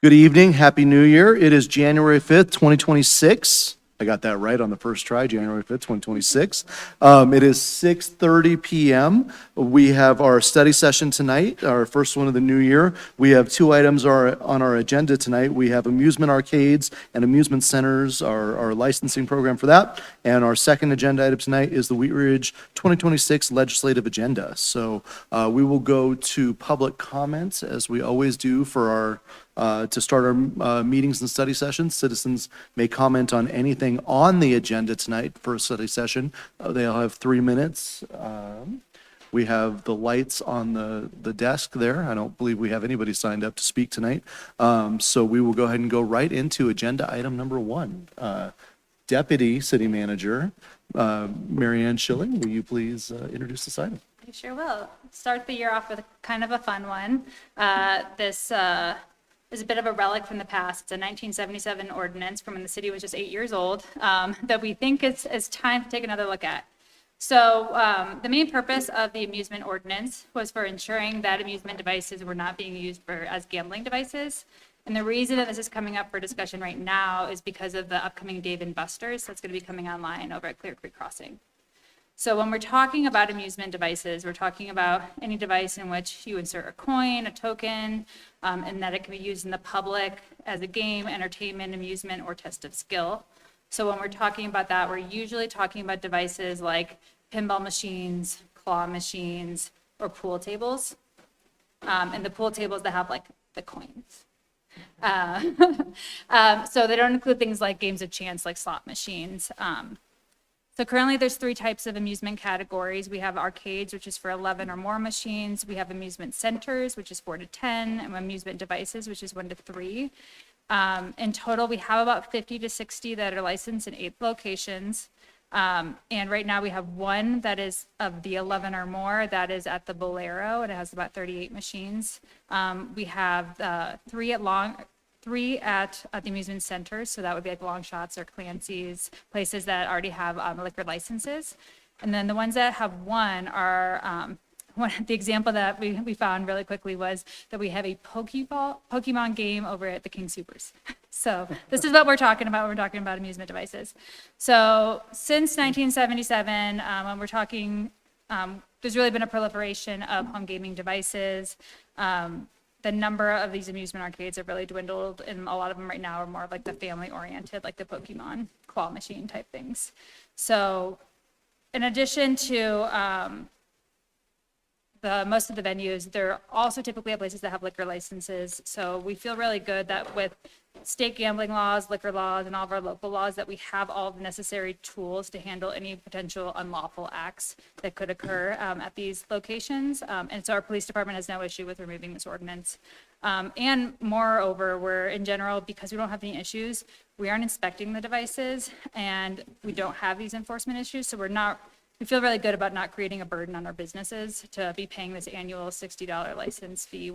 Good evening. Happy New Year. It is January 5th, 2026. I got that right on the first try, January 5th, 2026. It is 6:30 p.m. We have our study session tonight, our first one of the new year. We have two items on our agenda tonight. We have amusement arcades and amusement centers, our licensing program for that. And our second agenda item tonight is the Wheat Ridge 2026 legislative agenda. So we will go to public comments as we always do for to start our meetings and study sessions. Citizens may comment on anything on the agenda tonight for a study session. They'll have 3 minutes. We have the lights on the desk there. I don't believe we have anybody signed up to speak tonight. So we will go ahead and go right into agenda item number 1. Deputy City Manager, Mary Ann Schilling, will you please introduce this item? I sure will. Start the year off with kind of a fun one. This is a bit of a relic from the past. It's a 1977 ordinance from when the city was just 8 years old that we think it's time to take another look at. So the main purpose of the amusement ordinance was for ensuring that amusement devices were not being used as gambling devices. And the reason that this is coming up for discussion right now is because of the upcoming Dave & Buster's that's going to be coming online over at Clear Creek Crossing. So when we're talking about amusement devices, we're talking about any device in which you insert a coin, a token, and that it can be used in the public as a game, entertainment, amusement, or test of skill. So when we're talking about that, we're usually talking about devices like pinball machines, claw machines, or pool tables. And the pool tables that have like the coins. So they don't include things like games of chance, like slot machines. So currently there's 3 types of amusement categories. We have arcades, which is for 11 or more machines. We have amusement centers, which is 4 to 10, and amusement devices, which is 1 to 3. In total, we have about 50 to 60 that are licensed in 8 locations. And right now we have 1 that is of the 11 or more that is at the Bolero, and it has about 38 machines. We have 3 at the amusement centers, so that would be like Long Shots or Clancy's, places that already have liquor licenses. And then the ones that have 1 are, the example that we found really quickly was that we have a Pokemon game over at the King Soopers. So this is what we're talking about when we're talking about amusement devices. So since 1977, when we're talking, there's really been a proliferation of home gaming devices. The number of these amusement arcades have really dwindled, and a lot of them right now are more like the family-oriented, like the Pokemon claw machine type things. So in addition to most of the venues, they're also typically at places that have liquor licenses. So we feel really good that with state gambling laws, liquor laws, and all of our local laws, that we have all the necessary tools to handle any potential unlawful acts that could occur at these locations. And so our police department has no issue with removing this ordinance. And moreover, we're in general, because we don't have any issues, we aren't inspecting the devices, and we don't have these enforcement issues. So we feel really good about not creating a burden on our businesses to be paying this annual $60 license fee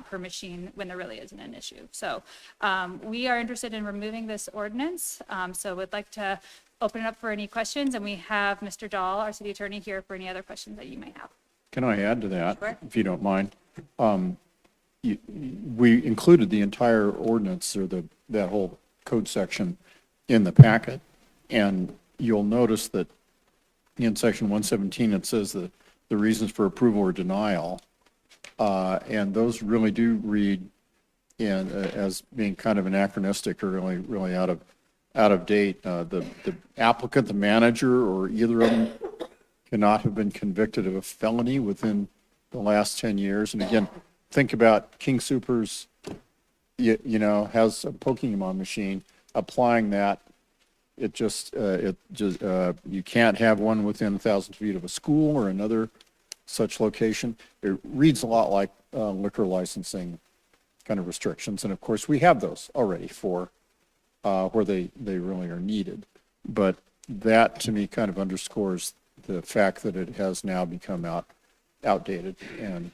per machine when there really isn't an issue. So we are interested in removing this ordinance. So we'd like to open it up for any questions, and we have Mr. Dahl, our city attorney, here for any other questions that you may have. Can I add to that, Sure. if you don't mind? We included the entire ordinance or that whole code section in the packet, and you'll notice that in section 117, it says that the reasons for approval or denial, and those really do read as being kind of anachronistic or really out of date. The applicant, the manager, or either of them cannot have been convicted of a felony within the last 10 years. And again, think about King Soopers, has a Pokemon machine. Applying that, you can't have one within 1,000 feet of a school or another such location. It reads a lot like liquor licensing kind of restrictions. And of course, we have those already for where they really are needed. But that to me kind of underscores the fact that it has now become outdated. And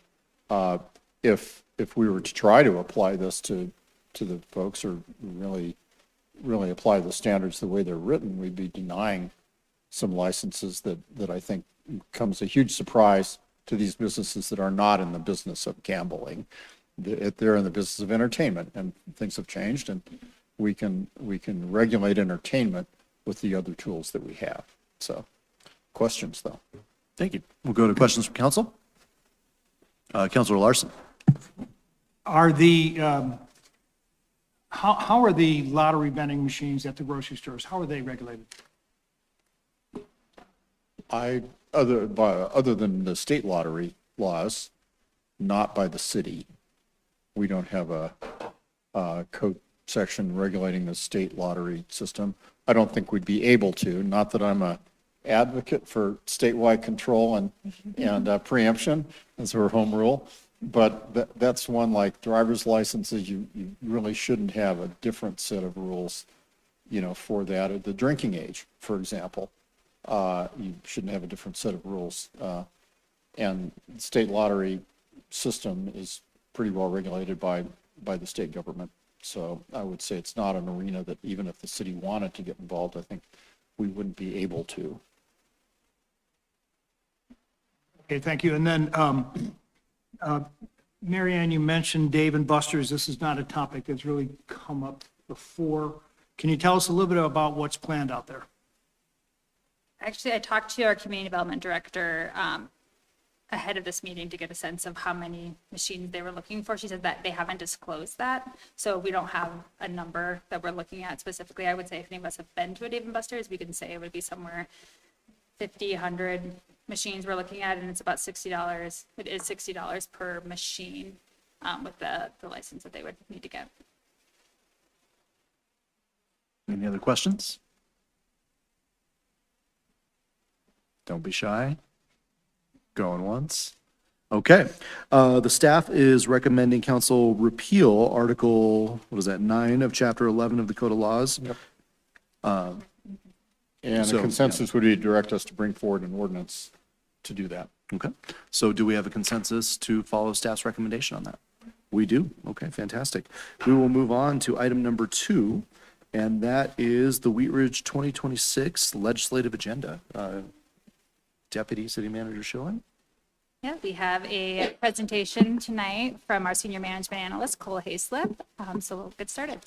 if we were to try to apply this to the folks, or really apply the standards the way they're written, we'd be denying some licenses that I think comes a huge surprise to these businesses that are not in the business of gambling. they're in the business of entertainment, and things have changed, and we can regulate entertainment with the other tools that we have. So, questions, though? Thank you. We'll go to questions from council. Councilor Larson. Are how are the lottery vending machines at the grocery stores, how are they regulated? Other than the state lottery laws, not by the city. We don't have a code section regulating the state lottery system. I don't think we'd be able to, not that I'm a advocate for statewide control and preemption as our home rule, but that's one like driver's licenses, you really shouldn't have a different set of rules, for that, or the drinking age, for example. You shouldn't have a different set of rules. And the state lottery system is pretty well regulated by the state government. So I would say it's not an arena that even if the city wanted to get involved, I think we wouldn't be able to. Okay, thank you. And then, Mary Ann, you mentioned Dave and Buster's. This is not a topic that's really come up before. Can you tell us a little bit about what's planned out there? Actually, I talked to our community development director ahead of this meeting to get a sense of how many machines they were looking for. She said that they haven't disclosed that, so we don't have a number that we're looking at specifically. I would say if any of us have been to a Dave & Buster's, we can say it would be somewhere 50, 100 machines we're looking at, and it's about $60. It is $60 per machine with the license that they would need to get. Any other questions? Don't be shy. Going once. Okay. The staff is recommending council repeal Article, 9 of Chapter 11 of the Code of Laws. Yep. And So, the consensus would be to direct us to bring forward an ordinance to do that. Okay. So do we have a consensus to follow staff's recommendation on that? We do. Okay, fantastic. We will move on to item number 2, and that is the Wheat Ridge 2026 legislative agenda. Deputy City Manager Schilling? Yeah, we have a presentation tonight from our senior management analyst, Cole Hayslip. So we'll get started.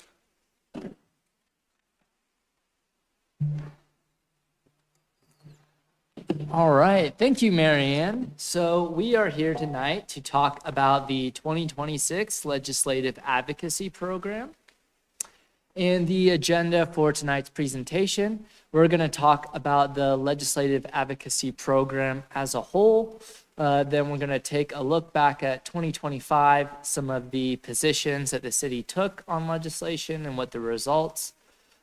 All right, thank you, Marianne. So we are here tonight to talk about the 2026 Legislative Advocacy Program. In the agenda for tonight's presentation, we're going to talk about the Legislative Advocacy Program as a whole. Then we're going to take a look back at 2025, some of the positions that the city took on legislation and what the results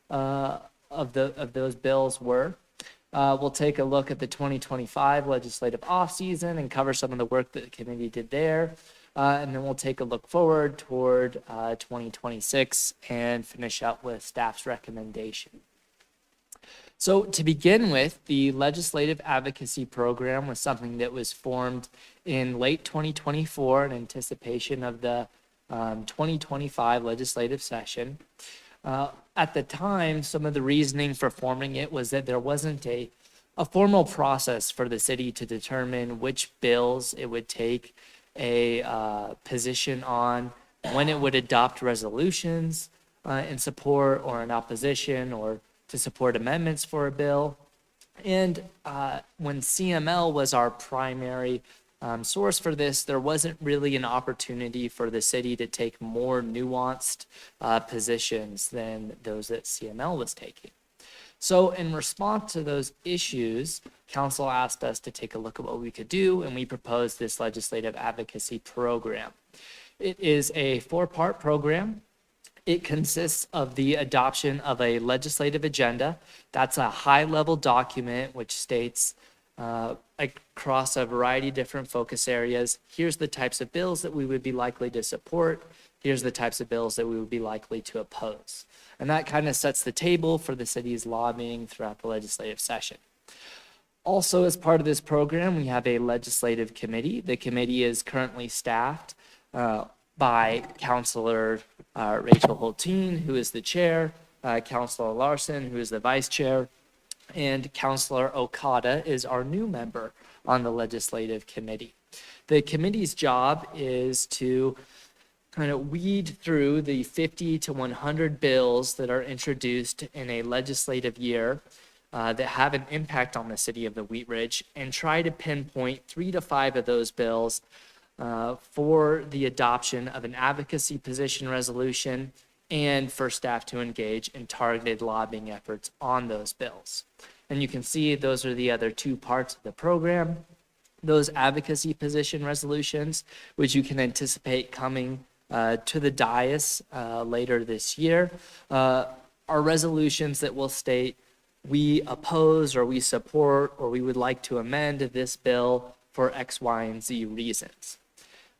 of those bills were. We'll take a look at the 2025 legislative off-season and cover some of the work that the committee did there. And then we'll take a look forward toward 2026 and finish up with staff's recommendation. So to begin with, the Legislative Advocacy Program was something that was formed in late 2024 in anticipation of the 2025 legislative session. At the time, some of the reasoning for forming it was that there wasn't a formal process for the city to determine which bills it would take a position on, when it would adopt resolutions in support or in opposition or to support amendments for a bill. And when CML was our primary source for this, there wasn't really an opportunity for the city to take more nuanced positions than those that CML was taking. So in response to those issues, council asked us to take a look at what we could do, and we proposed this legislative advocacy program. It is a 4-part program. It consists of the adoption of a legislative agenda. That's a high-level document which states across a variety of different focus areas, here's the types of bills that we would be likely to support, here's the types of bills that we would be likely to oppose. And that kind of sets the table for the city's lobbying throughout the legislative session. Also, as part of this program, we have a legislative committee. The committee is currently staffed by Councilor Rachel Hulteen, who is the chair, Councilor Larson, who is the vice chair, and Councilor Okada is our new member on the legislative committee. The committee's job is to kind of weed through the 50 to 100 bills that are introduced in a legislative year that have an impact on the city of the Wheat Ridge, and try to pinpoint 3 to 5 of those bills for the adoption of an advocacy position resolution and for staff to engage in targeted lobbying efforts on those bills. And you can see those are the other two parts of the program. Those advocacy position resolutions, which you can anticipate coming to the dais later this year, are resolutions that will state we oppose or we support or we would like to amend this bill for X, Y, and Z reasons.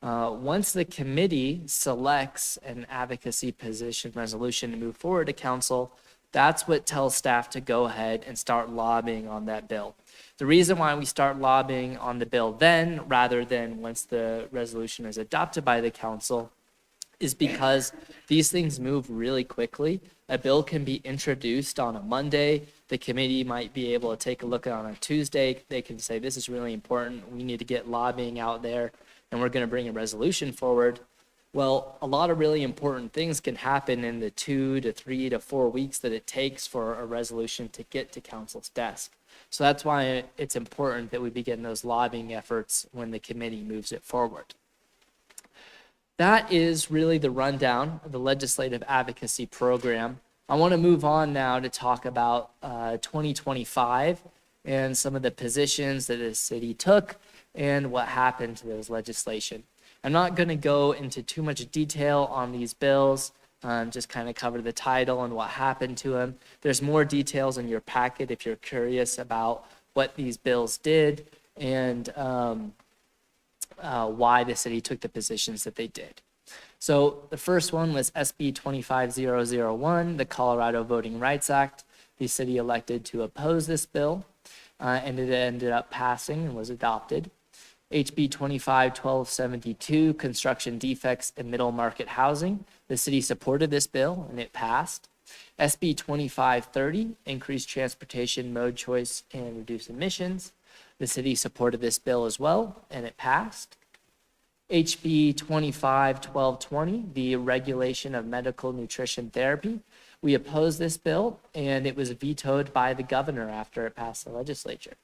Once the committee selects an advocacy position resolution to move forward to council, that's what tells staff to go ahead and start lobbying on that bill. The reason why we start lobbying on the bill then, rather than once the resolution is adopted by the council, is because these things move really quickly. A bill can be introduced on a Monday. The committee might be able to take a look at it on a Tuesday. They can say, this is really important. We need to get lobbying out there, and we're going to bring a resolution forward. Well, a lot of really important things can happen in the 2 to 3 to 4 weeks that it takes for a resolution to get to council's desk. So that's why it's important that we begin those lobbying efforts when the committee moves it forward. That is really the rundown of the legislative advocacy program. I want to move on now to talk about 2025 and some of the positions that the city took and what happened to those legislation. I'm not going to go into too much detail on these bills, just kind of cover the title and what happened to them. There's more details in your packet if you're curious about what these bills did and why the city took the positions that they did. So the first one was SB 25001, the Colorado Voting Rights Act. The city elected to oppose this bill, and it ended up passing and was adopted. HB 251272, construction defects in middle market housing. The city supported this bill and it passed. SB 2530, increased transportation mode choice and reduce emissions. The city supported this bill as well and it passed. HB 251220, the regulation of medical nutrition therapy. We opposed this bill and it was vetoed by the governor after it passed the legislature.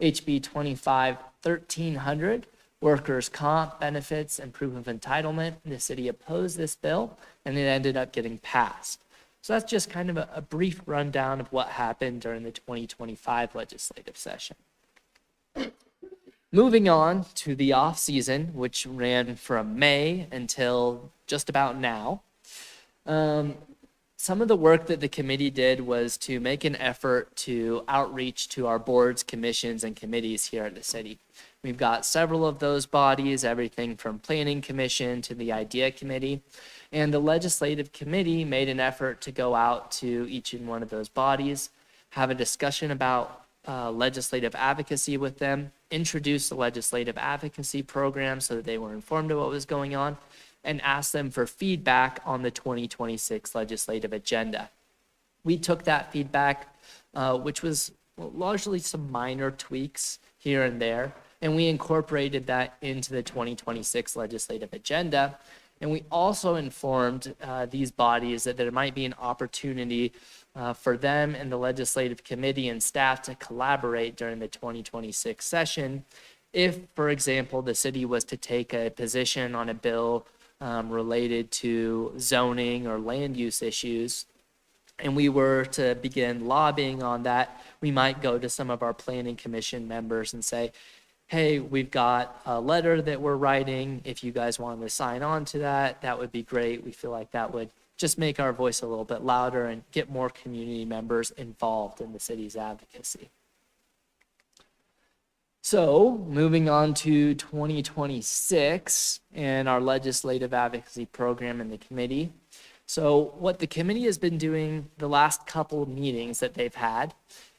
HB 251300, workers' comp benefits and proof of entitlement. The city opposed this bill and it ended up getting passed. So that's just kind of a brief rundown of what happened during the 2025 legislative session. Moving on to the off season, which ran from May until just about now. Some of the work that the committee did was to make an effort to outreach to our boards, commissions, and committees here at the city. We've got several of those bodies, everything from Planning Commission to the Idea Committee. And the Legislative Committee made an effort to go out to each and one of those bodies, have a discussion about legislative advocacy with them, introduce the legislative advocacy program so that they were informed of what was going on, and ask them for feedback on the 2026 legislative agenda. We took that feedback, which was largely some minor tweaks here and there, and we incorporated that into the 2026 legislative agenda. And we also informed these bodies that there might be an opportunity for them and the legislative committee and staff to collaborate during the 2026 session if, for example, the city was to take a position on a bill related to zoning or land use issues, and we were to begin lobbying on that, we might go to some of our planning commission members and say, hey, we've got a letter that we're writing. If you guys wanted to sign on to that, that would be great. We feel like that would just make our voice a little bit louder and get more community members involved in the city's advocacy. So moving on to 2026 and our legislative advocacy program in the committee. So what the committee has been doing the last couple of meetings that they've had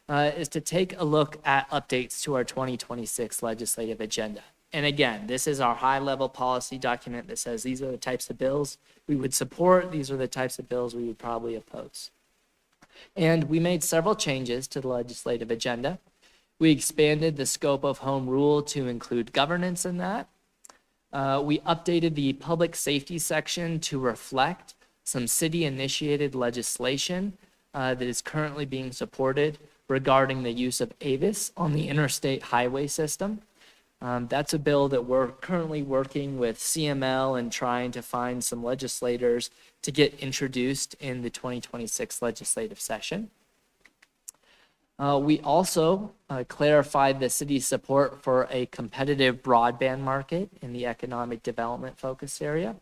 is to take a look at updates to our 2026 legislative agenda. And again, this is our high-level policy document that says these are the types of bills we would support, these are the types of bills we would probably oppose. And we made several changes to the legislative agenda. We expanded the scope of home rule to include governance in that. We updated the public safety section to reflect some city-initiated legislation that is currently being supported regarding the use of AVIS on the interstate highway system. That's a bill that we're currently working with CML and trying to find some legislators to get introduced in the 2026 legislative session. We also clarified the city's support for a competitive broadband market in the economic development focus area.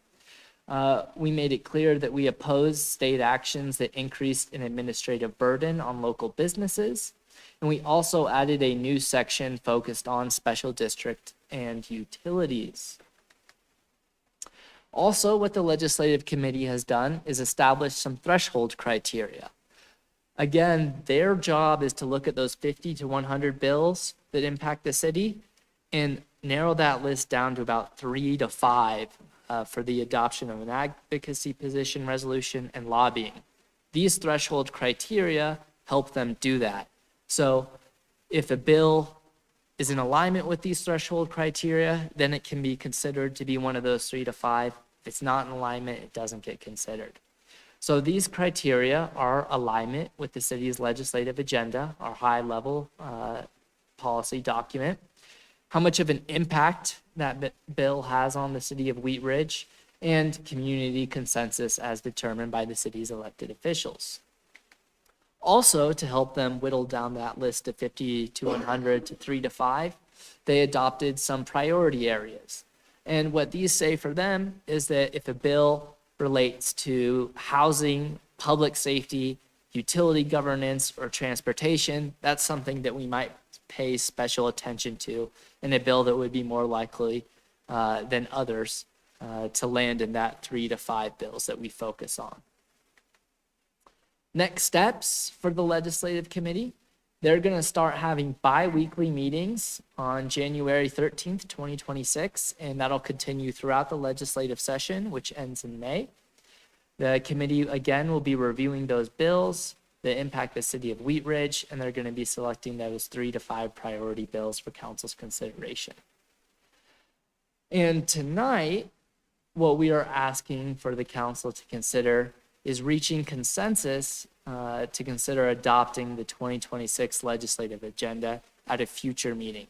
We made it clear that we oppose state actions that increased an administrative burden on local businesses. And we also added a new section focused on special district and utilities. Also, what the legislative committee has done is establish some threshold criteria. Again, their job is to look at those 50 to 100 bills that impact the city and narrow that list down to about 3 to 5 for the adoption of an advocacy position resolution and lobbying. These threshold criteria help them do that. So if a bill is in alignment with these threshold criteria, then it can be considered to be one of those 3 to 5. If it's not in alignment, it doesn't get considered. So these criteria are alignment with the city's legislative agenda, our high-level policy document, how much of an impact that bill has on the city of Wheat Ridge, and community consensus as determined by the city's elected officials. Also, to help them whittle down that list of 50 to 100 to 3 to 5, they adopted some priority areas. And what these say for them is that if a bill relates to housing, public safety, utility governance, or transportation, that's something that we might pay special attention to in a bill that would be more likely than others to land in that 3 to 5 bills that we focus on. Next steps for the legislative committee, they're going to start having bi-weekly meetings on January 13th, 2026, and that'll continue throughout the legislative session, which ends in May. The committee, again, will be reviewing those bills that impact the city of Wheat Ridge, and they're going to be selecting those 3 to 5 priority bills for council's consideration. And tonight, what we are asking for the council to consider is reaching consensus to consider adopting the 2026 legislative agenda at a future meeting.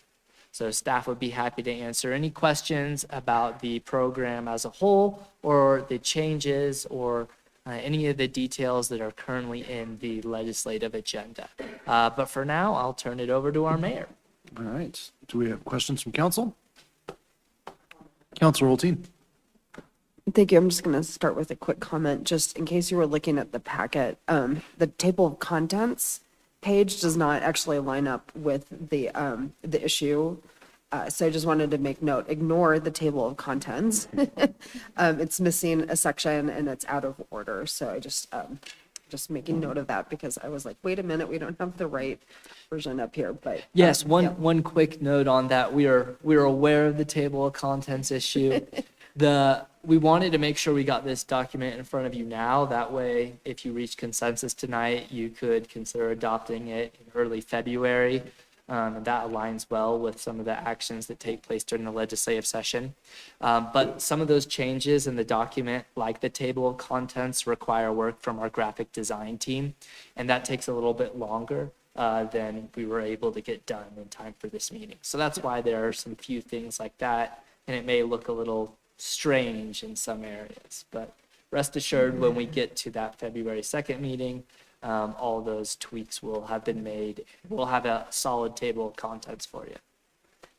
So staff would be happy to answer any questions about the program as a whole or the changes or any of the details that are currently in the legislative agenda. But for now, I'll turn it over to our mayor. All right. Do we have questions from council? Councilor Hulteen. Thank you. I'm just going to start with a quick comment, just in case you were looking at the packet. The table of contents page does not actually line up with the issue. So I just wanted to make note, ignore the table of contents. It's missing a section and it's out of order. So I just making note of that because I was like, wait a minute, we don't have the right version up here, but. Yes, yeah. one quick note on that. We are aware of the table of contents issue. We wanted to make sure we got this document in front of you now. That way, if you reach consensus tonight, you could consider adopting it in early February. And that aligns well with some of the actions that take place during the legislative session. But some of those changes in the document, like the table of contents, require work from our graphic design team. And that takes a little bit longer than we were able to get done in time for this meeting. So that's why there are some few things like that. And it may look a little strange in some areas, but rest assured when we get to that February 2nd meeting, all those tweaks will have been made. We'll have a solid table of contents for you.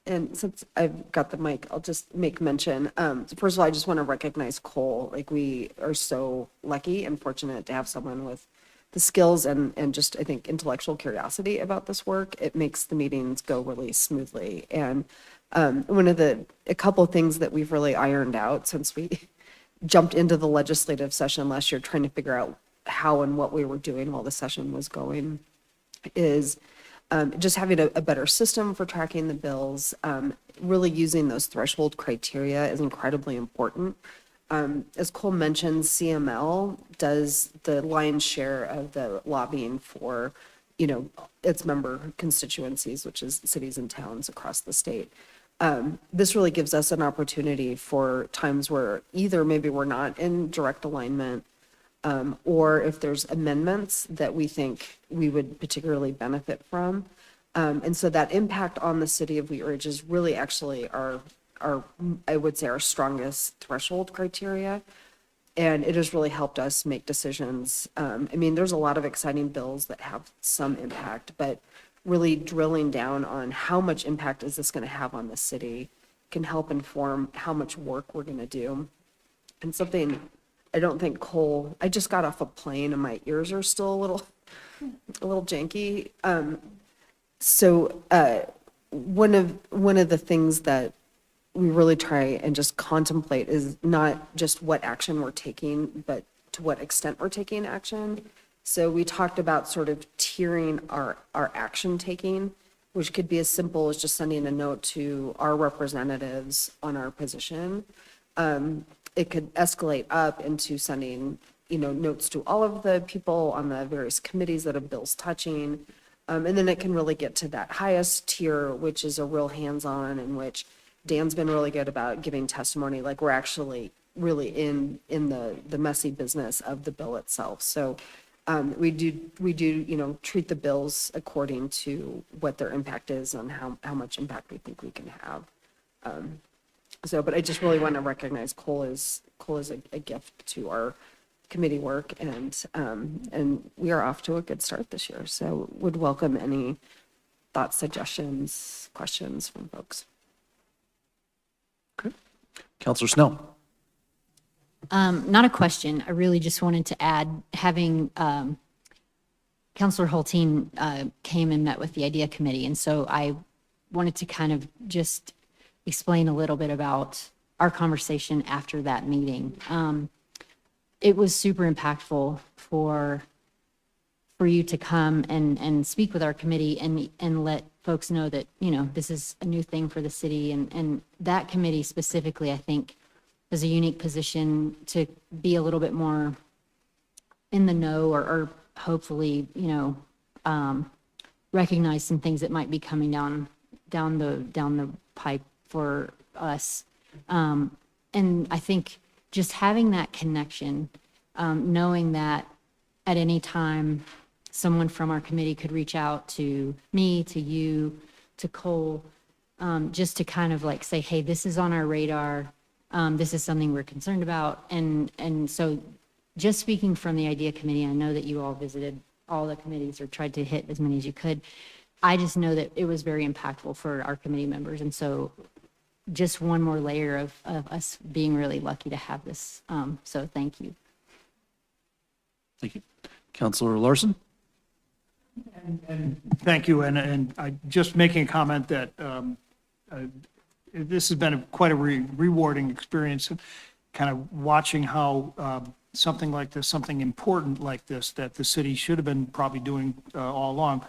And since I've got the mic, I'll just make mention. First of all, I just want to recognize Cole. Like, we are so lucky and fortunate to have someone with the skills and just, I think, intellectual curiosity about this work. It makes the meetings go really smoothly. And a couple of things that we've really ironed out since we jumped into the legislative session last year, trying to figure out how and what we were doing while the session was going, is just having a better system for tracking the bills. Really using those threshold criteria is incredibly important. As Cole mentioned, CML does the lion's share of the lobbying for, its member constituencies, which is cities and towns across the state. This really gives us an opportunity for times where either maybe we're not in direct alignment, or if there's amendments that we think we would particularly benefit from. And so that impact on the city of Wheat Ridge is really actually our, I would say, our strongest threshold criteria. And it has really helped us make decisions. I mean, there's a lot of exciting bills that have some impact, but really drilling down on how much impact is this going to have on the city can help inform how much work we're going to do. And something I don't think Cole, I just got off a plane and my ears are still a little janky. So one of the things that we really try and just contemplate is not just what action we're taking, but to what extent we're taking action. So we talked about sort of tiering our action taking, which could be as simple as just sending a note to our representatives on our position. It could escalate up into sending, notes to all of the people on the various committees that have bills touching. And then it can really get to that highest tier, which is a real hands-on, in which Dan's been really good about giving testimony, like we're actually really in the messy business of the bill itself. So we do, treat the bills according to what their impact is and how much impact we think we can have. But I just really want to recognize Cole is a gift to our committee work, and we are off to a good start this year. So would welcome any thoughts, suggestions, questions from folks. Counselor Snell. Not a question. I really just wanted to add, having Counselor Hulteen came and met with the IDEA committee, and so I wanted to kind of just explain a little bit about our conversation after that meeting. It was super impactful for you to come and speak with our committee and let folks know that, this is a new thing for the city. And that committee specifically, I think, is a unique position to be a little bit more in the know or hopefully, recognize some things that might be coming down the pipe for us. And I think just having that connection, knowing that at any time, someone from our committee could reach out to me, to you, to Cole, just to kind of like say, hey, this is on our radar. This is something we're concerned about. And so just speaking from the IDEA committee, I know that you all visited all the committees or tried to hit as many as you could. I just know that it was very impactful for our committee members. And so just one more layer of us being really lucky to have this. So thank you. Thank you. Counselor Larson. Thank you, and I just making a comment that this has been quite a rewarding experience, kind of watching how something like this, something important like this, that the city should have been probably doing all along,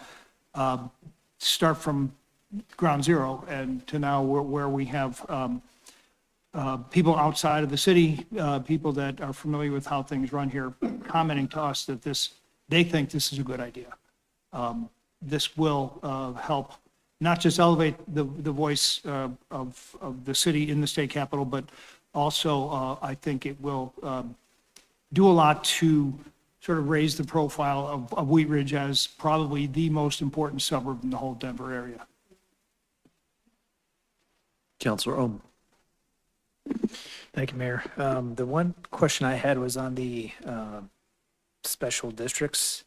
start from ground zero and to now where we have people outside of the city, people that are familiar with how things run here, commenting to us that they think this is a good idea. This will help not just elevate the voice of the city in the state capitol, but also I think it will do a lot to sort of raise the profile of Wheat Ridge as probably the most important suburb in the whole Denver area. Counselor Ohm. Thank you, Mayor. The one question I had was on the special districts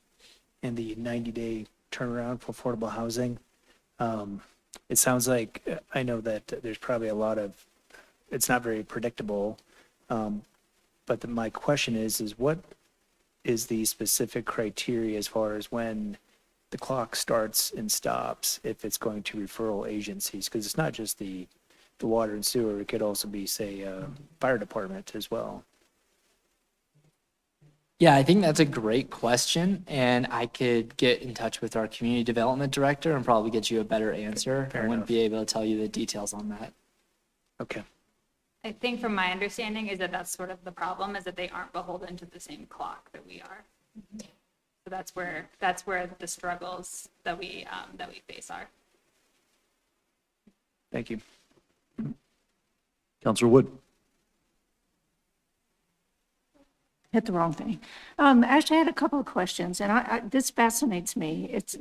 and the 90-day turnaround for affordable housing. It sounds like, I know that there's probably a lot of, it's not very predictable, but my question is what is the specific criteria as far as when the clock starts and stops, if it's going to referral agencies? Because it's not just the water and sewer, it could also be, say, fire department as well. Yeah, I think that's a great question, and I could get in touch with our community development director and probably get you a better answer. I wouldn't be able to tell you the details on that. Okay. I think from my understanding is that that's sort of the problem, is that they aren't beholden to the same clock that we are. So that's where the struggles that we face are. Thank you. Counselor Wood. Hit the wrong thing. Actually, I had a couple of questions, and this fascinates me. It's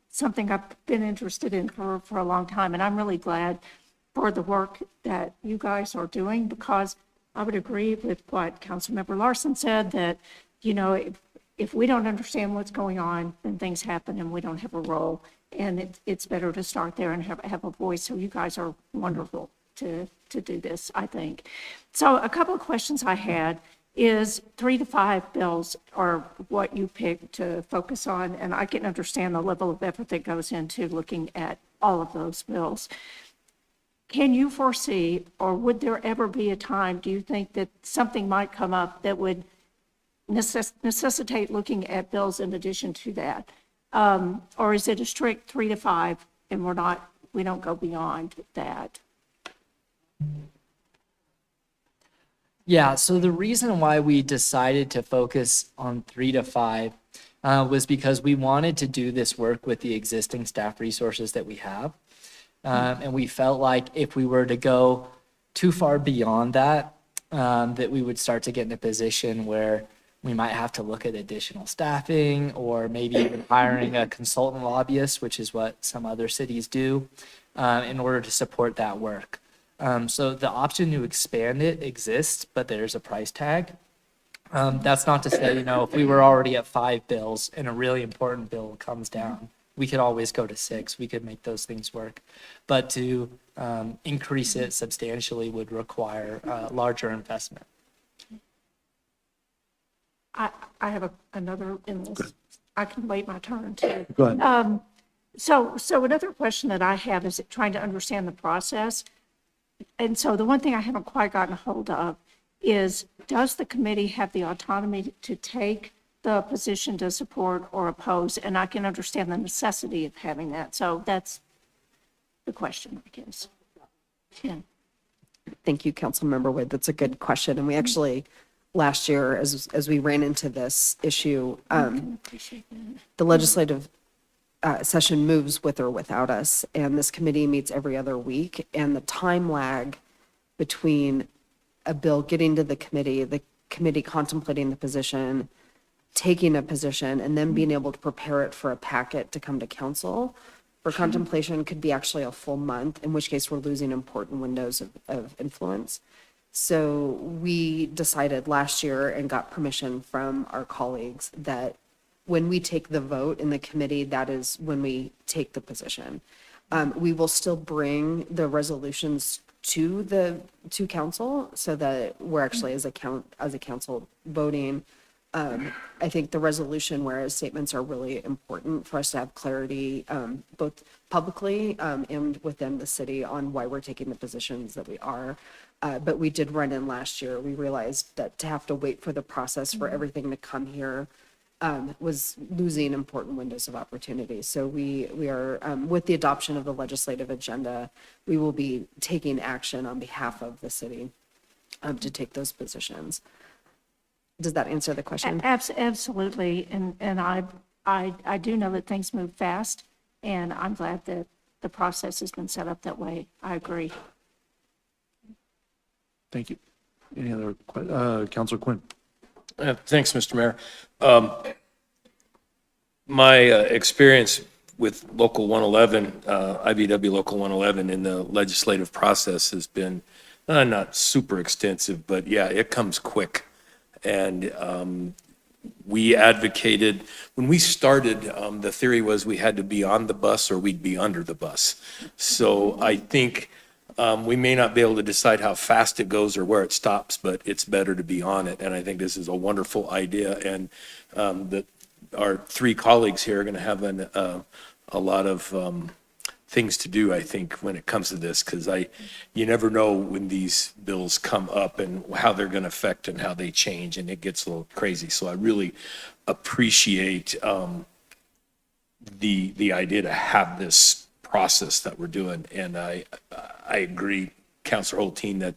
something I've been interested in for a long time, and I'm really glad for the work that you guys are doing, because I would agree with what Councilmember Larson said, that, you know, if we don't understand what's going on, then things happen and we don't have a role. And it's better to start there and have a voice. So you guys are wonderful to do this, I think. So a couple of questions I had is 3 to 5 bills are what you picked to focus on. And I can understand the level of effort that goes into looking at all of those bills. Can you foresee, or would there ever be a time, do you think, that something might come up that would necessitate looking at bills in addition to that? Or is it a strict 3 to 5 and we don't go beyond that? Yeah, so the reason why we decided to focus on 3 to 5 was because we wanted to do this work with the existing staff resources that we have. And we felt like if we were to go too far beyond that, that we would start to get in a position where we might have to look at additional staffing or maybe even hiring a consultant lobbyist, which is what some other cities do, in order to support that work. So the option to expand it exists, but there's a price tag. That's not to say, you know, if we were already at 5 bills and a really important bill comes down, we could always go to 6. We could make those things work. But to increase it substantially would require larger investment. I have another in this. I can wait my turn too. Go ahead. So another question that I have is trying to understand the process. And so the one thing I haven't quite gotten a hold of is, does the committee have the autonomy to take the position to support or oppose? And I can understand the necessity of having that. So that's the question, I guess. Yeah. Thank you, Councilmember Wood. That's a good question. And we actually, last year, as we ran into this issue, Appreciate that. the legislative session moves with or without us, and this committee meets every other week, and the time lag between a bill getting to the committee contemplating the position, taking a position, and then being able to prepare it for a packet to come to council for contemplation could be actually a full month, in which case we're losing important windows of influence. So we decided last year and got permission from our colleagues that when we take the vote in the committee, that is when we take the position. We will still bring the resolutions to council so that we're actually as a council voting. I think the resolution, whereas statements are really important for us to have clarity, both publicly and within the city on why we're taking the positions that we are. But we did run in last year. We realized that to have to wait for the process for everything to come here was losing important windows of opportunity. So we are, with the adoption of the legislative agenda, we will be taking action on behalf of the city to take those positions. Does that answer the question? Absolutely. And I do know that things move fast, and I'm glad that the process has been set up that way. I agree. Thank you. Any other, Counselor Quinn? Thanks, Mr. Mayor. My experience with Local 111, IBW Local 111 in the legislative process has been not super extensive, but yeah, it comes quick. And we advocated, when we started, the theory was we had to be on the bus or we'd be under the bus. So I think we may not be able to decide how fast it goes or where it stops, but it's better to be on it. And I think this is a wonderful idea. And that our 3 colleagues here are going to have a lot of things to do, I think, when it comes to this, because you never know when these bills come up and how they're going to affect and how they change, and it gets a little crazy. So I really appreciate the idea to have this process that we're doing. And I agree, Councilor Hulteen, that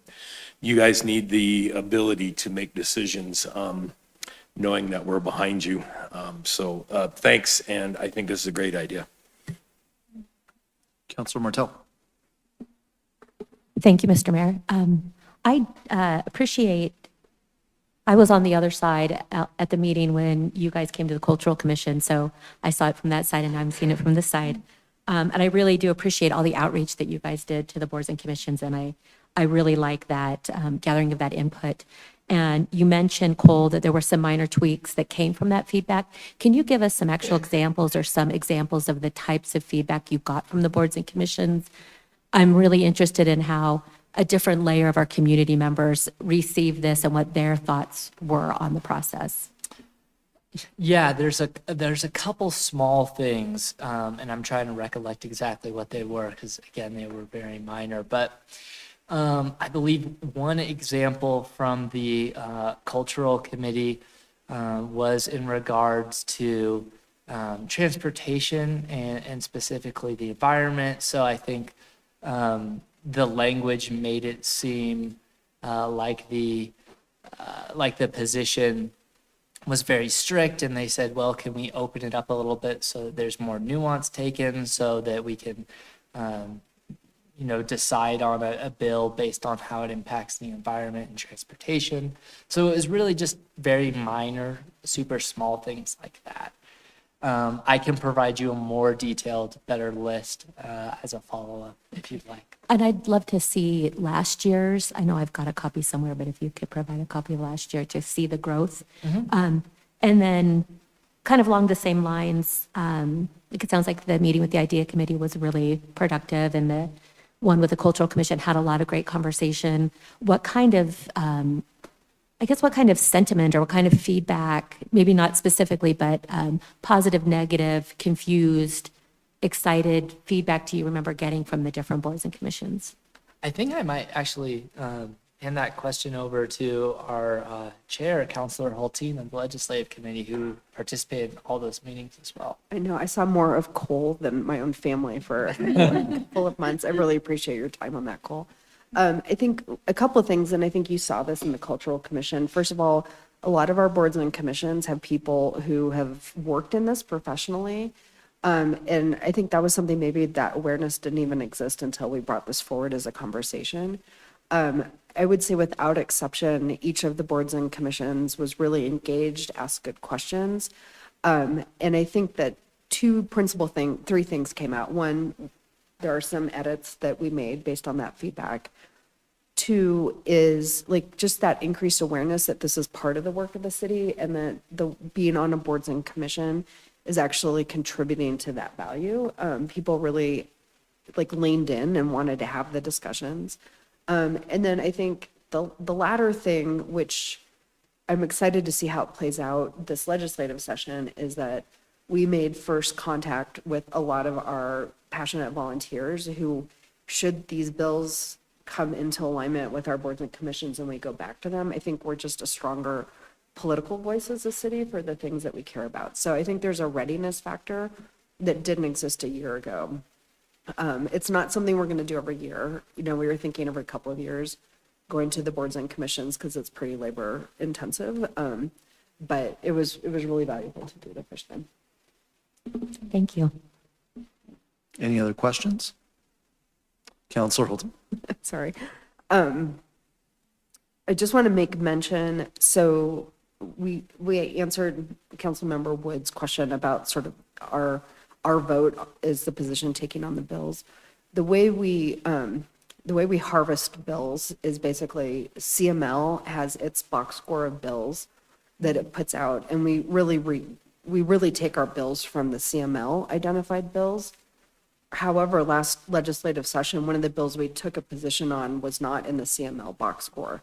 you guys need the ability to make decisions knowing that we're behind you. So thanks, and I think this is a great idea. Counselor Martell? Thank you, Mr. Mayor. I appreciate, I was on the other side at the meeting when you guys came to the Cultural Commission, so I saw it from that side and now I'm seeing it from this side. And I really do appreciate all the outreach that you guys did to the boards and commissions, and I really like that gathering of that input. And you mentioned, Cole, that there were some minor tweaks that came from that feedback. Can you give us some actual examples or some examples of the types of feedback you got from the boards and commissions? I'm really interested in how a different layer of our community members received this and what their thoughts were on the process. Yeah, there's a couple small things, and I'm trying to recollect exactly what they were because again, they were very minor. But I believe one example from the cultural committee was in regards to transportation and specifically the environment. So I think the language made it seem like the position was very strict, and they said, well, can we open it up a little bit so that there's more nuance taken so that we can decide on a bill based on how it impacts the environment and transportation. So it was really just very minor, super small things like that. I can provide you a more detailed, better list as a follow-up if you'd like. And I'd love to see last year's, I know I've got a copy somewhere, but if you could provide a copy of last year to see the growth. And then kind of along the same lines, it sounds like the meeting with the IDEA Committee was really productive, and the one with the Cultural Commission had a lot of great conversation. What kind of, what kind of sentiment or what kind of feedback, maybe not specifically, but positive, negative, confused, excited feedback do you remember getting from the different boards and commissions? I think I might actually hand that question over to our chair, Councilor Hulteen of the Legislative Committee, who participated in all those meetings as well. I know I saw more of Cole than my own family for a couple of months. I really appreciate your time on that, Cole. I think a couple of things, and I think you saw this in the Cultural Commission. First of all, a lot of our boards and commissions have people who have worked in this professionally. And I think that was something maybe that awareness didn't even exist until we brought this forward as a conversation. I would say without exception, each of the boards and commissions was really engaged, asked good questions. And I think that three things came out. One, there are some edits that we made based on that feedback. Two is like just that increased awareness that this is part of the work of the city, and that being on a boards and commission is actually contributing to that value. People really leaned in and wanted to have the discussions. And then I think the latter thing, which I'm excited to see how it plays out this legislative session, is that we made first contact with a lot of our passionate volunteers who, should these bills come into alignment with our boards and commissions and we go back to them, I think we're just a stronger political voice as a city for the things that we care about. So I think there's a readiness factor that didn't exist a year ago. It's not something we're going to do every year. We were thinking every couple of years going to the boards and commissions because it's pretty labor intensive. But it was really valuable to do the first time. Thank you. Any other questions? Counselor Holton? Sorry. I just want to make mention, so we answered Councilmember Wood's question about sort of our vote is the position taking on the bills. The way we harvest bills is basically CML has its box score of bills that it puts out, and we really take our bills from the CML identified bills. However, last legislative session, one of the bills we took a position on was not in the CML box score.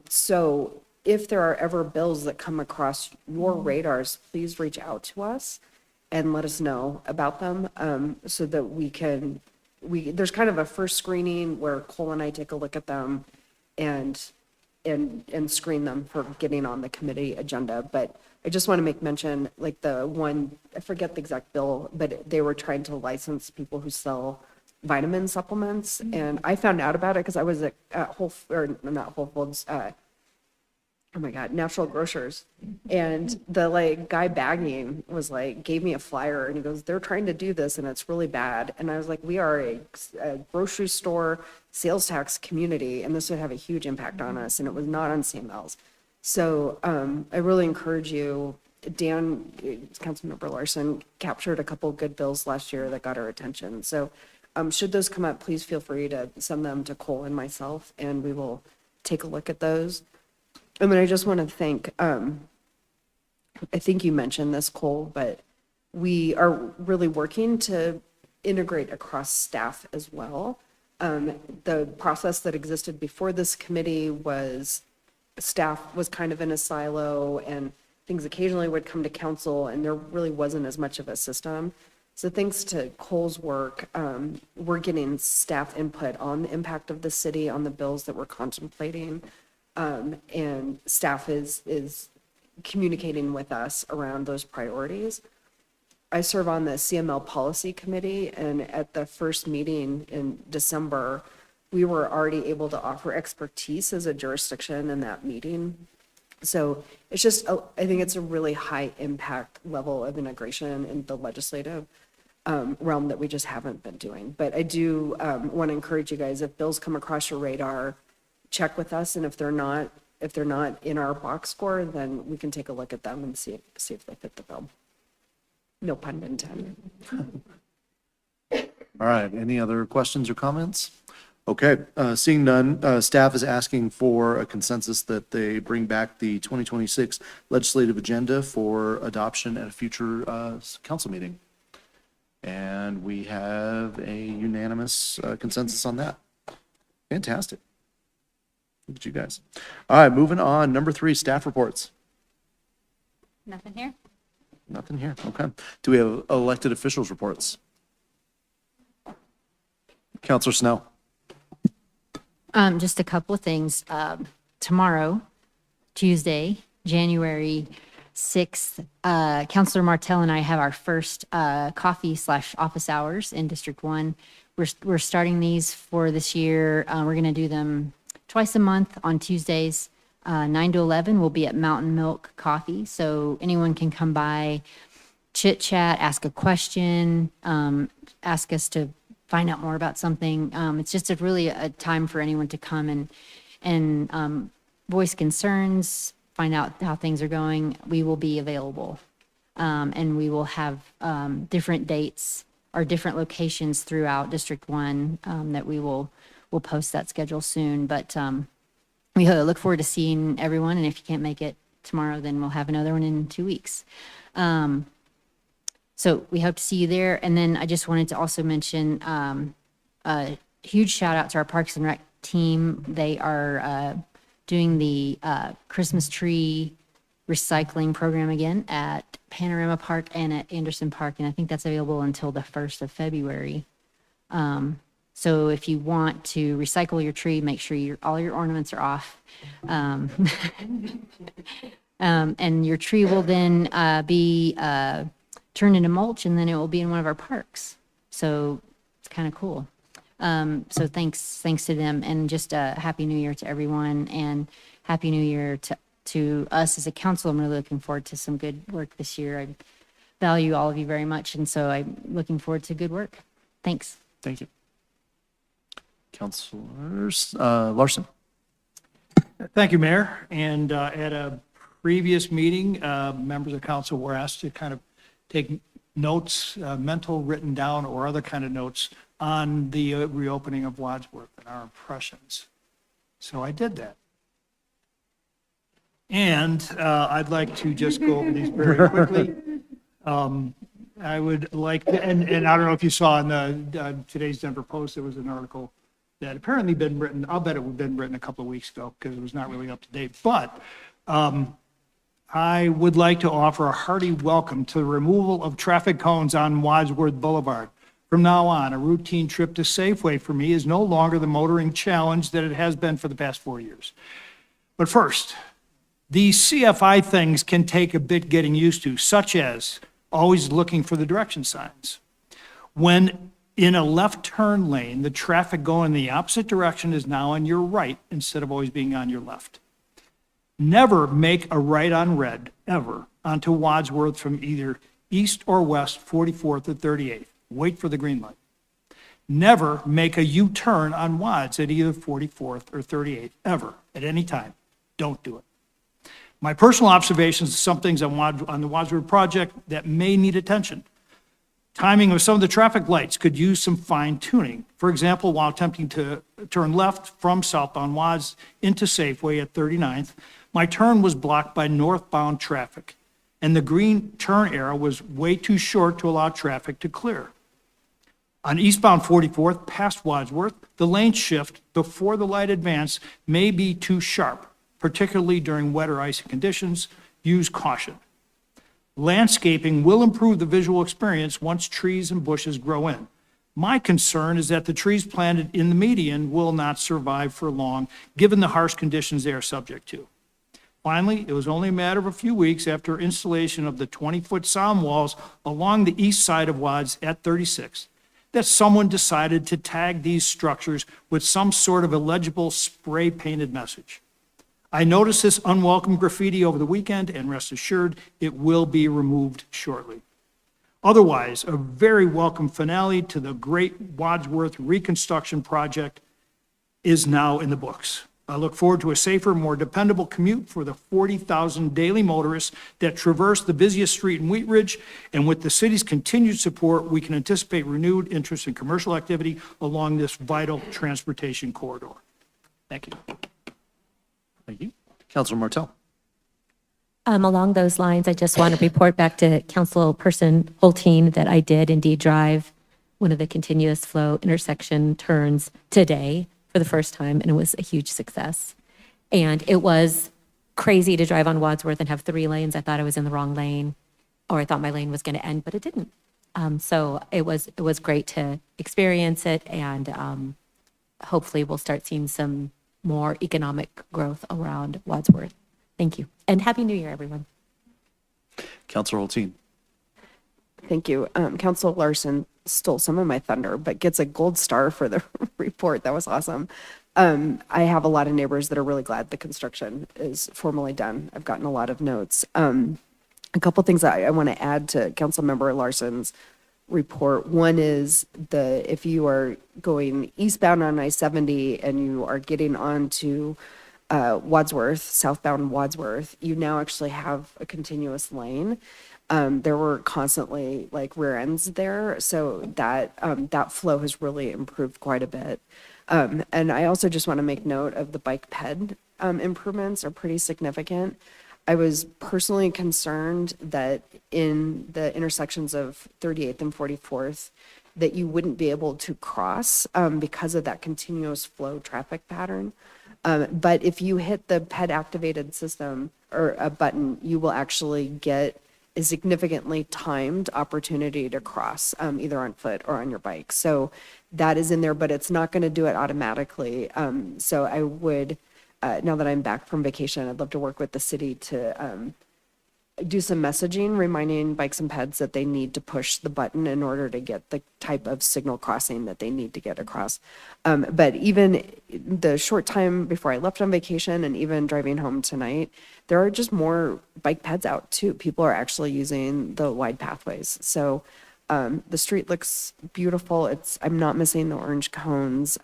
So if there are ever bills that come across your radars, please reach out to us and let us know about them, so that there's kind of a first screening where Cole and I take a look at them and screen them for getting on the committee agenda. But I just want to make mention, like the one, I forget the exact bill, but they were trying to license people who sell vitamin supplements. And I found out about it because I was at not Whole Foods, oh my God, Natural Grocers. And the like guy bagging was like, gave me a flyer and he goes, they're trying to do this and it's really bad. And I was like, we are a grocery store sales tax community and this would have a huge impact on us. And it was not on CMLs. So I really encourage you, Dan, Councilmember Larson captured a couple good bills last year that got our attention. So should those come up, please feel free to send them to Cole and myself and we will take a look at those. And then I just want to thank, I think you mentioned this, Cole, but we are really working to integrate across staff as well. The process that existed before this committee was staff was kind of in a silo and things occasionally would come to council and there really wasn't as much of a system. So thanks to Cole's work, we're getting staff input on the impact of the city on the bills that we're contemplating. And staff is communicating with us around those priorities. I serve on the CML policy committee and at the first meeting in December, we were already able to offer expertise as a jurisdiction in that meeting. So it's just, I think it's a really high impact level of integration in the legislative realm that we just haven't been doing. But I do want to encourage you guys, if bills come across your radar, check with us. And if they're not in our box score, then we can take a look at them and see if they fit the bill. No pun intended. All right, any other questions or comments? Okay, seeing none, staff is asking for a consensus that they bring back the 2026 legislative agenda for adoption at a future council meeting. And we have a unanimous consensus on that. Fantastic. Look at you guys. All right, moving on. Number 3, staff reports. Nothing here? Nothing here. Okay. Do we have elected officials reports? Counselor Snow. Just a couple of things. Tomorrow, Tuesday, January 6th, Counselor Martell and I have our first coffee/office hours in District 1. We're starting these for this year. We're going to do them twice a month on Tuesdays. 9 to 11 will be at Mountain Milk Coffee. So anyone can come by, chit chat, ask a question, ask us to find out more about something. It's just really a time for anyone to come and voice concerns, find out how things are going. We will be available. And we will have different dates or different locations throughout District 1 that we'll post that schedule soon. But we look forward to seeing everyone. And if you can't make it tomorrow, then we'll have another one in 2 weeks. So we hope to see you there. And then I just wanted to also mention a huge shout out to our Parks and Rec team. They are doing the Christmas tree recycling program again at Panorama Park and at Anderson Park. And I think that's available until the 1st of February. So if you want to recycle your tree, make sure all your ornaments are off. And your tree will then be turned into mulch, and then it will be in one of our parks. So it's kind of cool. So thanks to them, and just a happy new year to everyone, and happy new year to us as a council. I'm really looking forward to some good work this year. I value all of you very much, and so I'm looking forward to good work. Thanks. Thank you. Counselors, Larson. Thank you, Mayor. And at a previous meeting, members of council were asked to kind of take notes, mental, written down, or other kind of notes on the reopening of Wadsworth and our impressions. So I did that. And I'd like to just go over these very quickly. I would like, and I don't know if you saw in the today's Denver Post, there was an article that apparently been written, I'll bet it would have been written a couple of weeks ago because it was not really up to date. But I would like to offer a hearty welcome to the removal of traffic cones on Wadsworth Boulevard. From now on, a routine trip to Safeway for me is no longer the motoring challenge that it has been for the past 4 years. But first, these CFI things can take a bit getting used to, such as always looking for the direction signs. When in a left turn lane, the traffic going the opposite direction is now on your right instead of always being on your left. Never make a right on red, ever, onto Wadsworth from either east or west, 44th or 38th. Wait for the green light. Never make a U-turn on Wads at either 44th or 38th, ever, at any time. Don't do it. My personal observations of some things on the Wadsworth project that may need attention. Timing of some of the traffic lights could use some fine tuning. For example, while attempting to turn left from southbound Wads into Safeway at 39th, my turn was blocked by northbound traffic, and the green turn arrow was way too short to allow traffic to clear. On eastbound 44th, past Wadsworth, the lane shift before the light advance may be too sharp, particularly during wet or icy conditions. Use caution. Landscaping will improve the visual experience once trees and bushes grow in. My concern is that the trees planted in the median will not survive for long, given the harsh conditions they are subject to. Finally, it was only a matter of a few weeks after installation of the 20-foot sound walls along the east side of Wads at 36 that someone decided to tag these structures with some sort of illegible spray-painted message. I noticed this unwelcome graffiti over the weekend, and rest assured, it will be removed shortly. Otherwise, a very welcome finale to the great Wadsworth reconstruction project is now in the books. I look forward to a safer, more dependable commute for the 40,000 daily motorists that traverse the busiest street in Wheat Ridge, and with the city's continued support, we can anticipate renewed interest in commercial activity along this vital transportation corridor. Thank you. Thank you. Councilor Martell. Along those lines, I just want to report back to Councilperson Hulteen that I did indeed drive one of the continuous flow intersection turns today for the first time, and it was a huge success. And it was crazy to drive on Wadsworth and have 3 lanes. I thought I was in the wrong lane, or I thought my lane was going to end, but it didn't. So it was great to experience it, and hopefully we'll start seeing some more economic growth around Wadsworth. Thank you. And Happy New Year, everyone. Councilor Hulteen. Thank you. Council Larson stole some of my thunder, but gets a gold star for the report. That was awesome. I have a lot of neighbors that are really glad the construction is formally done. I've gotten a lot of notes. A couple things that I want to add to Councilmember Larson's report. One is if you are going eastbound on I-70 and you are getting onto Wadsworth, southbound Wadsworth, you now actually have a continuous lane. There were constantly like rear ends there, so that flow has really improved quite a bit. And I also just want to make note of the bike ped improvements are pretty significant. I was personally concerned that in the intersections of 38th and 44th, that you wouldn't be able to cross because of that continuous flow traffic pattern. But if you hit the ped activated system or a button, you will actually get a significantly timed opportunity to cross either on foot or on your bike. So that is in there, but it's not going to do it automatically. So I would, now that I'm back from vacation, I'd love to work with the city to do some messaging, reminding bikes and peds that they need to push the button in order to get the type of signal crossing that they need to get across. But even the short time before I left on vacation and even driving home tonight, there are just more bike peds out too. People are actually using the wide pathways. So the street looks beautiful. I'm not missing the orange cones.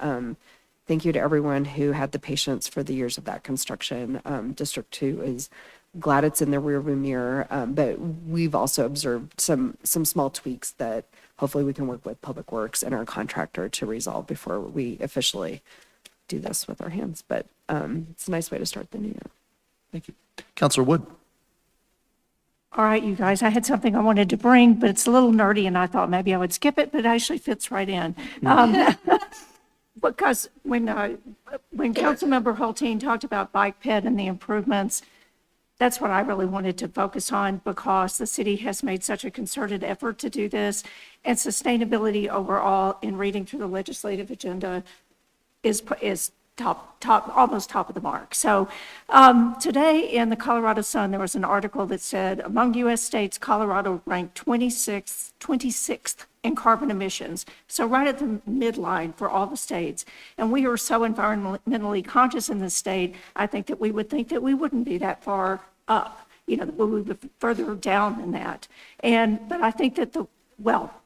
Thank you to everyone who had the patience for the years of that construction. District 2 is glad it's in the rearview mirror, but we've also observed some small tweaks that hopefully we can work with Public Works and our contractor to resolve before we officially do this with our hands. But it's a nice way to start the new year. Thank you. Councilor Wood. All right, you guys, I had something I wanted to bring, but it's a little nerdy, and I thought maybe I would skip it, but it actually fits right in. Because when Councilmember Hulteen talked about bike ped and the improvements, that's what I really wanted to focus on, because the city has made such a concerted effort to do this, and sustainability overall, in reading through the legislative agenda, is almost top of the mark. So today in the Colorado Sun, there was an article that said, among U.S. states, Colorado ranked 26th in carbon emissions. So right at the midline for all the states. And we are so environmentally conscious in this state, I think that we would think that we wouldn't be that far up, that we would be further down than that. But I think that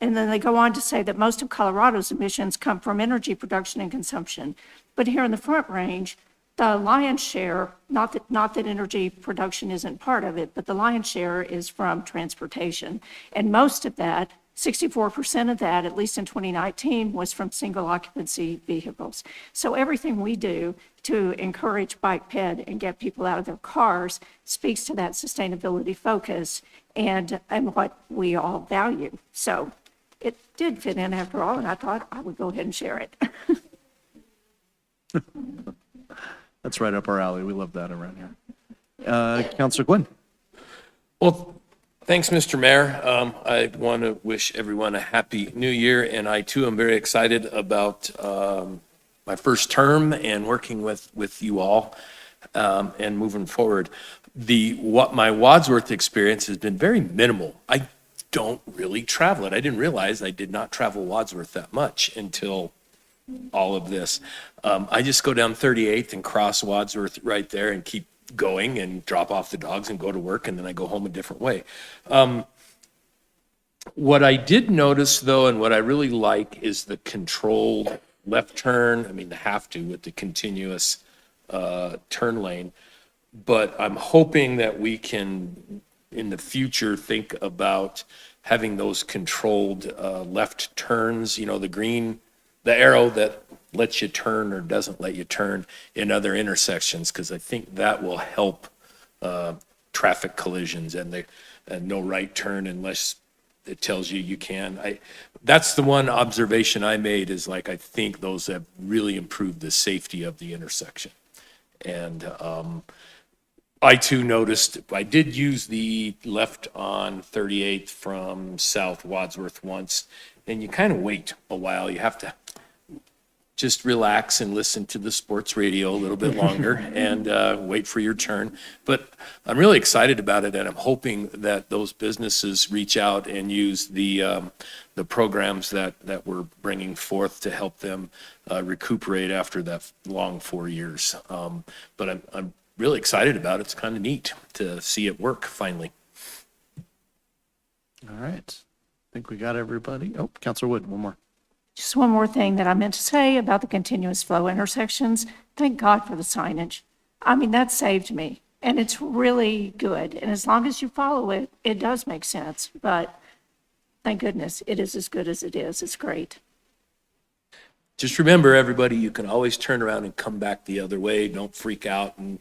and then they go on to say that most of Colorado's emissions come from energy production and consumption. But here in the Front Range, the lion's share, not that energy production isn't part of it, but the lion's share is from transportation. And most of that, 64% of that, at least in 2019, was from single occupancy vehicles. So everything we do to encourage bike ped and get people out of their cars speaks to that sustainability focus and what we all value. So it did fit in after all, and I thought I would go ahead and share it. That's right up our alley. We love that around here. Counselor Quinn. Well, thanks, Mr. Mayor. I want to wish everyone a happy new year, and I too am very excited about my first term and working with you all and moving forward. My Wadsworth experience has been very minimal. I don't really travel it. I didn't realize I did not travel Wadsworth that much until all of this. I just go down 38th and cross Wadsworth right there and keep going and drop off the dogs and go to work, and then I go home a different way. What I did notice though, and what I really like, is the controlled left turn. I mean, the have to with the continuous turn lane. But I'm hoping that we can, in the future, think about having those controlled left turns, the arrow that lets you turn or doesn't let you turn in other intersections, because I think that will help traffic collisions and no right turn unless it tells you can. That's the one observation I made, is I think those have really improved the safety of the intersection. And I too noticed, I did use the left on 38th from South Wadsworth once, and you kind of wait a while. You have to just relax and listen to the sports radio a little bit longer and wait for your turn. But I'm really excited about it, and I'm hoping that those businesses reach out and use the programs that we're bringing forth to help them recuperate after that long 4 years. But I'm really excited about it. It's kind of neat to see it work finally. All right. I think we got everybody. Oh, Counselor Wood, one more. Just one more thing that I meant to say about the continuous flow intersections. Thank God for the signage. I mean, that saved me, and it's really good. And as long as you follow it, it does make sense. But thank goodness it is as good as it is. It's great. Just remember, everybody, you can always turn around and come back the other way. Don't freak out and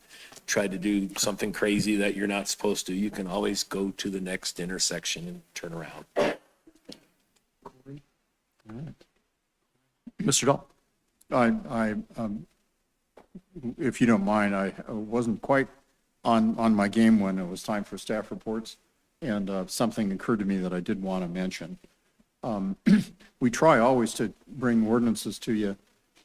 try to do something crazy that you're not supposed to. You can always go to the next intersection and turn around. All right. Mr. Dahl. If you don't mind, I wasn't quite on my game when it was time for staff reports, and something occurred to me that I did want to mention. We try always to bring ordinances to you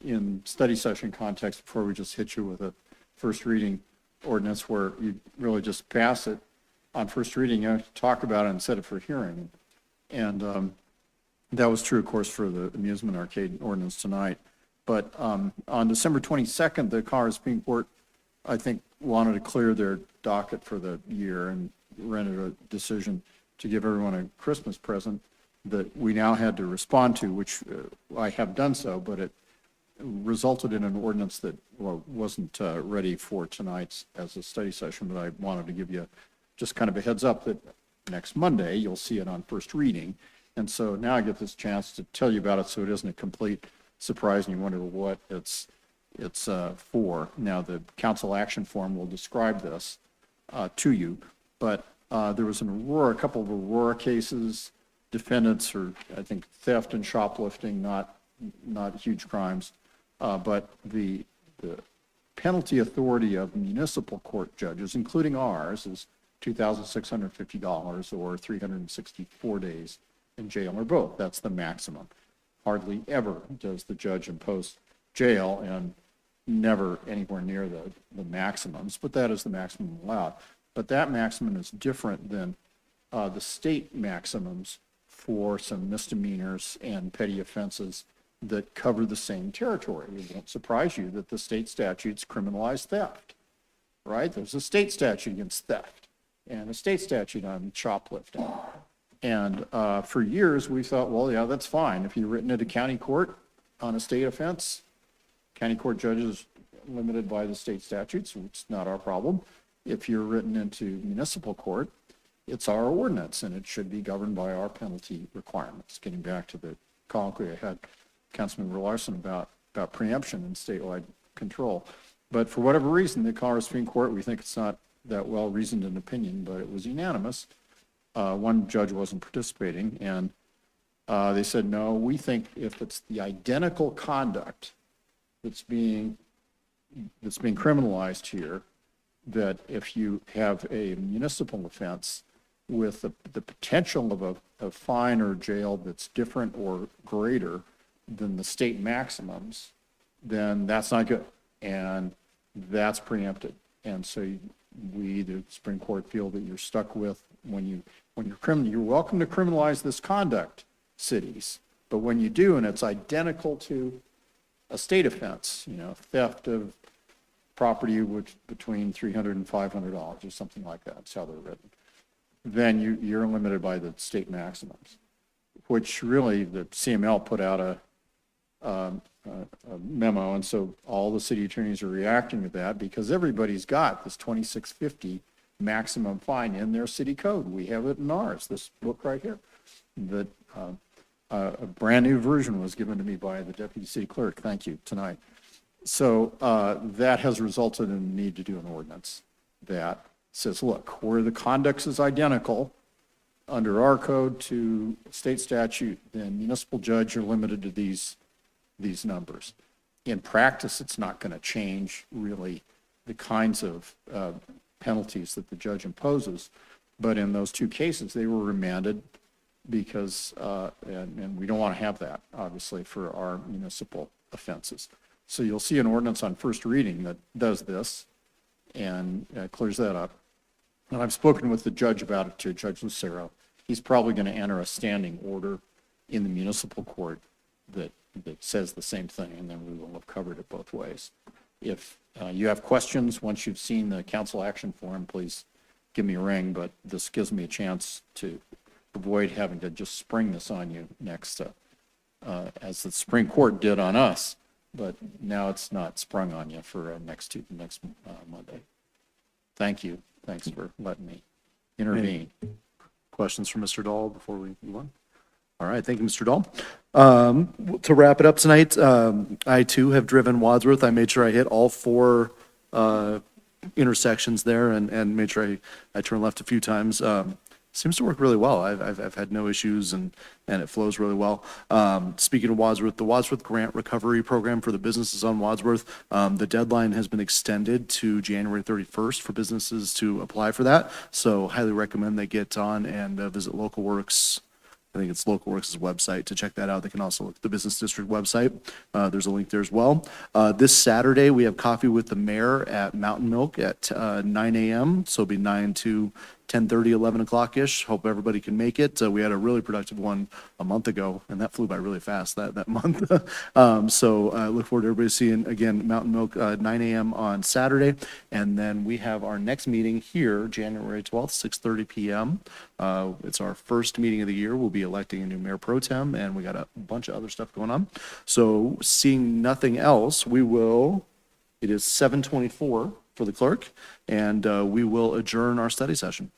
in study session context before we just hit you with a first reading ordinance where you really just pass it on first reading. You have to talk about it and set it for hearing. And that was true, of course, for the amusement arcade ordinance tonight. But on December 22nd, the Colorado Supreme Court, I think, wanted to clear their docket for the year and rendered a decision to give everyone a Christmas present that we now had to respond to, which I have done so, but it resulted in an ordinance that wasn't ready for tonight's as a study session. But I wanted to give you just kind of a heads up that next Monday, you'll see it on first reading. And so now I get this chance to tell you about it so it isn't a complete surprise and you wonder what it's for. Now, the council action form will describe this to you, but there was a couple of Aurora cases, defendants are, I think, theft and shoplifting, not huge crimes, but the penalty authority of municipal court judges, including ours, is $2,650 or 364 days in jail or both. That's the maximum. Hardly ever does the judge impose jail, and never anywhere near the maximums, but that is the maximum allowed. But that maximum is different than the state maximums for some misdemeanors and petty offenses that cover the same territory. It won't surprise you that the state statutes criminalize theft, right? There's a state statute against theft and a state statute on shoplifting. And for years, we thought, well, yeah, that's fine. If you're written into county court on a state offense, county court judges limited by the state statutes, it's not our problem. If you're written into municipal court, it's our ordinance, and it should be governed by our penalty requirements. Getting back to the colloquy I had Councilman Larson about preemption and statewide control. But for whatever reason, the Colorado Supreme Court, we think it's not that well reasoned an opinion, but it was unanimous. One judge wasn't participating, and they said, no, we think if it's the identical conduct that's being criminalized here, that if you have a municipal offense with the potential of a fine or jail that's different or greater than the state maximums, then that's not good. And that's preempted. And so we, the Supreme Court, feel that you're stuck with when you're criminal, you're welcome to criminalize this conduct, cities. But when you do, and it's identical to a state offense, theft of property which between $300 and $500 or something like that, that's how they're written, then you're limited by the state maximums, which really the CML put out a memo, and so all the city attorneys are reacting to that because everybody's got this $2,650 maximum fine in their city code. We have it in ours, this book right here, that a brand new version was given to me by the deputy city clerk, thank you, tonight. So that has resulted in the need to do an ordinance that says, look, where the conduct is identical under our code to state statute, then municipal judge are limited to these numbers. In practice, it's not going to change really the kinds of penalties that the judge imposes. But in those two cases, they were remanded because, and we don't want to have that, obviously, for our municipal offenses. So you'll see an ordinance on first reading that does this and clears that up. And I've spoken with the judge about it too, Judge Lucero. He's probably going to enter a standing order in the municipal court that says the same thing, and then we will have covered it both ways. If you have questions, once you've seen the council action form, please give me a ring, but this gives me a chance to avoid having to just spring this on you next, as the Supreme Court did on us, but now it's not sprung on you for next Monday. Thank you. Thanks for letting me intervene. Questions for Mr. Dahl before we move on? All right, thank you, Mr. Dahl. To wrap it up tonight, I too have driven Wadsworth. I made sure I hit all 4 intersections there and made sure I turned left a few times. Seems to work really well. I've had no issues and it flows really well. Speaking of Wadsworth, the Wadsworth Grant Recovery Program for the businesses on Wadsworth, the deadline has been extended to January 31st for businesses to apply for that. So highly recommend they get on and visit Local Works. I think it's Local Works' website to check that out. They can also look at the Business District website. There's a link there as well. This Saturday, we have coffee with the mayor at Mountain Milk at 9 a.m. So it'll be 9 to 10:30, 11 o'clock-ish. Hope everybody can make it. We had a really productive one a month ago, and that flew by really fast that month. So I look forward to everybody seeing, again, Mountain Milk, 9 a.m. on Saturday. And then we have our next meeting here, January 12th, 6:30 p.m. It's our first meeting of the year. We'll be electing a new mayor pro tem, and we got a bunch of other stuff going on. So seeing nothing else, it is 7:24 for the clerk, and we will adjourn our study session.